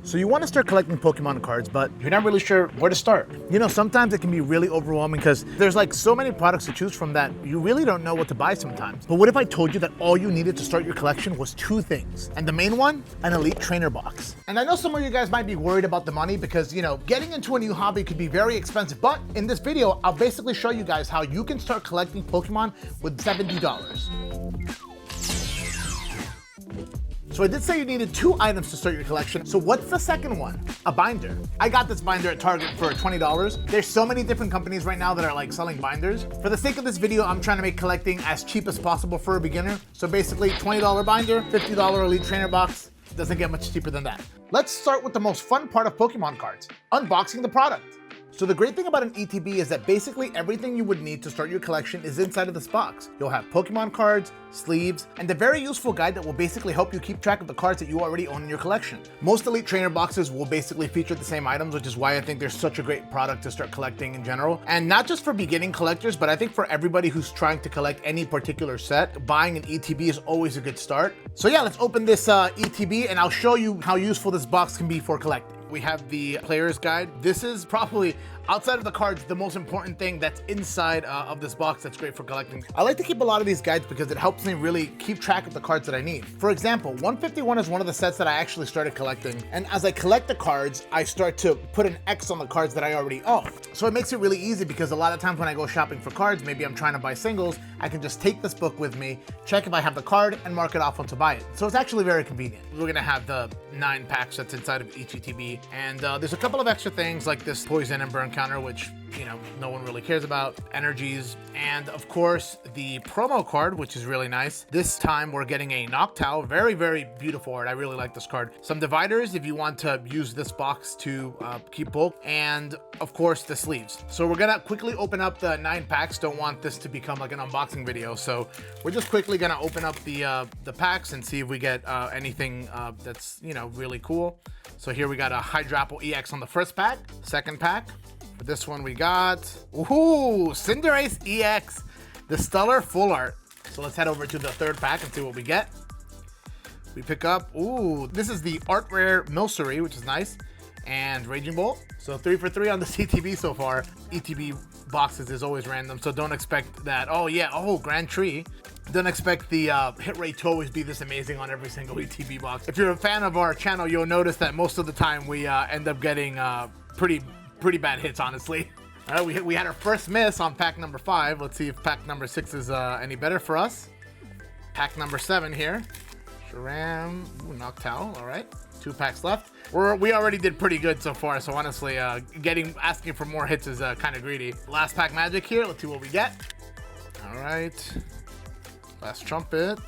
So you want to start collecting Pokemon cards, but You're not really sure where to start. you know, sometimes it can be really overwhelming because there's like so many products to choose from that you really don't know what to buy sometimes. But what if I told you that all you needed to start your collection was two things? And the main one, an Elite Trainer box. And I know some of you guys might be worried about the money because, you know, getting into a new hobby could be very expensive. But in this video, I'll basically show you guys how you can start collecting Pokemon with $70. So I did say you needed two items to start your collection. So what's the second one? A binder. I got this binder at Target for $20. There's so many different companies right now that are like selling binders. For the sake of this video, I'm trying to make collecting as cheap as possible for a beginner. So basically $20 binder, $50 Elite Trainer box. Doesn't get much cheaper than that. Let's start with the most fun part of Pokemon cards, unboxing the product. So the great thing about an ETB is that basically everything you would need to start your collection is inside of this box. You'll have Pokemon cards, sleeves, and a very useful guide that will basically help you keep track of the cards that you already own in your collection. Most Elite Trainer boxes will basically feature the same items, which is why I think they're such a great product to start collecting in general. And not just for beginning collectors, but I think for everybody who's trying to collect any particular set, buying an ETB is always a good start. So yeah, let's open this ETB and I'll show you how useful this box can be for collecting. We have the player's guide. This is probably, outside of the cards, the most important thing that's inside of this box that's great for collecting. I like to keep a lot of these guides because it helps me really keep track of the cards that I need. For example, 151 is one of the sets that I actually started collecting. And as I collect the cards, I start to put an X on the cards that I already own. So it makes it really easy because a lot of times when I go shopping for cards, maybe I'm trying to buy singles, I can just take this book with me, check if I have the card, and mark it off once to buy it. So it's actually very convenient. We're gonna have the 9 packs that's inside of each ETB. And there's a couple of extra things like this poison and burn counter, which, you know, no one really cares about, energies, and of course the promo card, which is really nice. This time we're getting a Noctowl, very, very beautiful art. I really like this card. Some dividers if you want to use this box to keep bulk, and of course the sleeves. So we're gonna quickly open up the 9 packs. Don't want this to become like an unboxing video, so we're just quickly gonna open up the packs and see if we get anything that's, you know, really cool. So here we got a Hydrapple EX on the first pack. Second pack, for this one we got, ooh, Cinderace EX, the Stellar Full Art. So let's head over to the third pack and see what we get. We pick up, ooh, this is the Art Rare Milcery, which is nice, and Raging Bolt. So 3 for 3 on the ETB so far. ETB boxes is always random, so don't expect that. Oh yeah, oh, Grand Tree. Don't expect the hit rate to always be this amazing on every single ETB box. If you're a fan of our channel, you'll notice that most of the time we end up getting pretty bad hits, honestly. All right, we had our first miss on pack number 5. Let's see if pack number 6 is any better for us. Pack number 7 here. Sharam, ooh, Noctowl, all right. 2 packs left. We already did pretty good so far, so honestly, asking for more hits is kind of greedy. Last pack magic here, let's see what we get. All right. Last trumpet.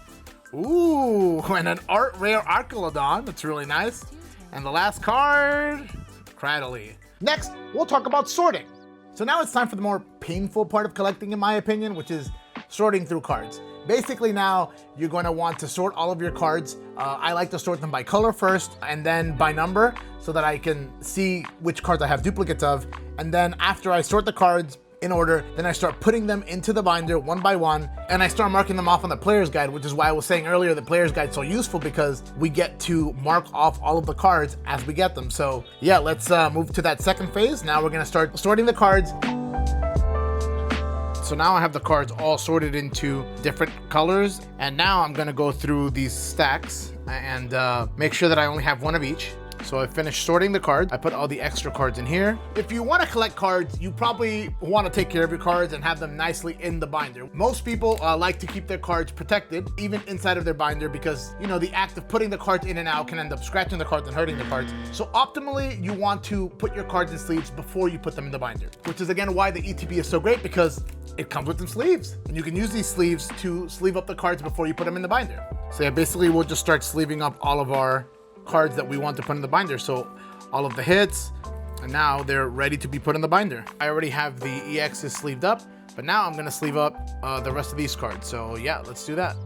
Ooh, and an Art Rare Archelodon. That's really nice. And the last card, Cradily. Next, we'll talk about sorting. So now it's time for the more painful part of collecting, in my opinion, which is sorting through cards. Basically now, you're going to want to sort all of your cards. I like to sort them by color first, and then by number, so that I can see which cards I have duplicates of. And then after I sort the cards in order, then I start putting them into the binder one by one, and I start marking them off on the player's guide, which is why I was saying earlier the player's guide is so useful because we get to mark off all of the cards as we get them. So yeah, let's move to that second phase. Now we're gonna start sorting the cards. So now I have the cards all sorted into different colors, and now I'm gonna go through these stacks and make sure that I only have one of each. So I finished sorting the cards. I put all the extra cards in here. If you want to collect cards, you probably want to take care of your cards and have them nicely in the binder. Most people like to keep their cards protected, even inside of their binder, because, you know, the act of putting the cards in and out can end up scratching the cards and hurting the cards. So optimally, you want to put your cards in sleeves before you put them in the binder, which is again why the ETB is so great, because it comes with some sleeves. And you can use these sleeves to sleeve up the cards before you put them in the binder. So yeah, basically we'll just start sleeving up all of our cards that we want to put in the binder. So all of the hits, and now they're ready to be put in the binder. I already have the EXs sleeved up, but now I'm gonna sleeve up the rest of these cards. So yeah, let's do that.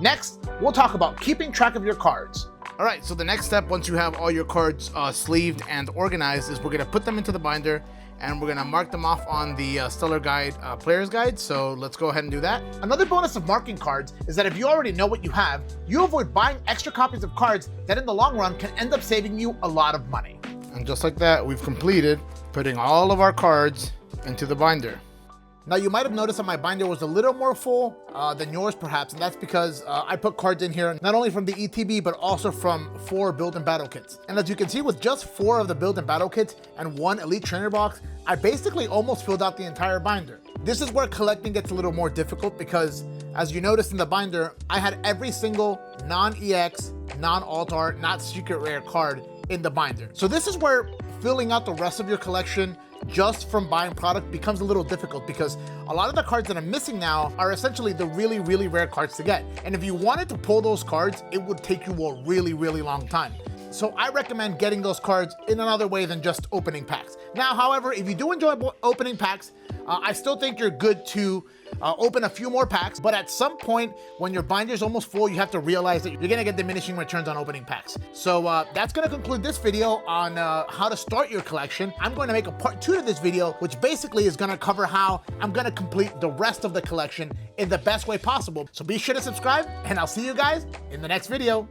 Next, we'll talk about keeping track of your cards. All right, so the next step, once you have all your cards sleeved and organized, is we're gonna put them into the binder and we're gonna mark them off on the Stellar Guide Player's Guide, so let's go ahead and do that. Another bonus of marking cards is that if you already know what you have, you avoid buying extra copies of cards that in the long run can end up saving you a lot of money. And just like that, we've completed putting all of our cards into the binder. Now you might have noticed that my binder was a little more full than yours perhaps, and that's because I put cards in here not only from the ETB but also from 4 build and battle kits. And as you can see, with just 4 of the build and battle kits and 1 elite trainer box, I basically almost filled out the entire binder. This is where collecting gets a little more difficult because, as you noticed in the binder, I had every single non-EX, non-alt art, not secret rare card in the binder. So this is where filling out the rest of your collection just from buying product becomes a little difficult, because a lot of the cards that I'm missing now are essentially the really, really rare cards to get. And if you wanted to pull those cards, it would take you a really, really long time. So I recommend getting those cards in another way than just opening packs. Now, however, if you do enjoy opening packs, I still think you're good to open a few more packs, but at some point when your binder is almost full, you have to realize that you're gonna get diminishing returns on opening packs. So that's gonna conclude this video on how to start your collection. I'm going to make a part 2 to this video, which basically is gonna cover how I'm gonna complete the rest of the collection in the best way possible. So be sure to subscribe, and I'll see you guys in the next video.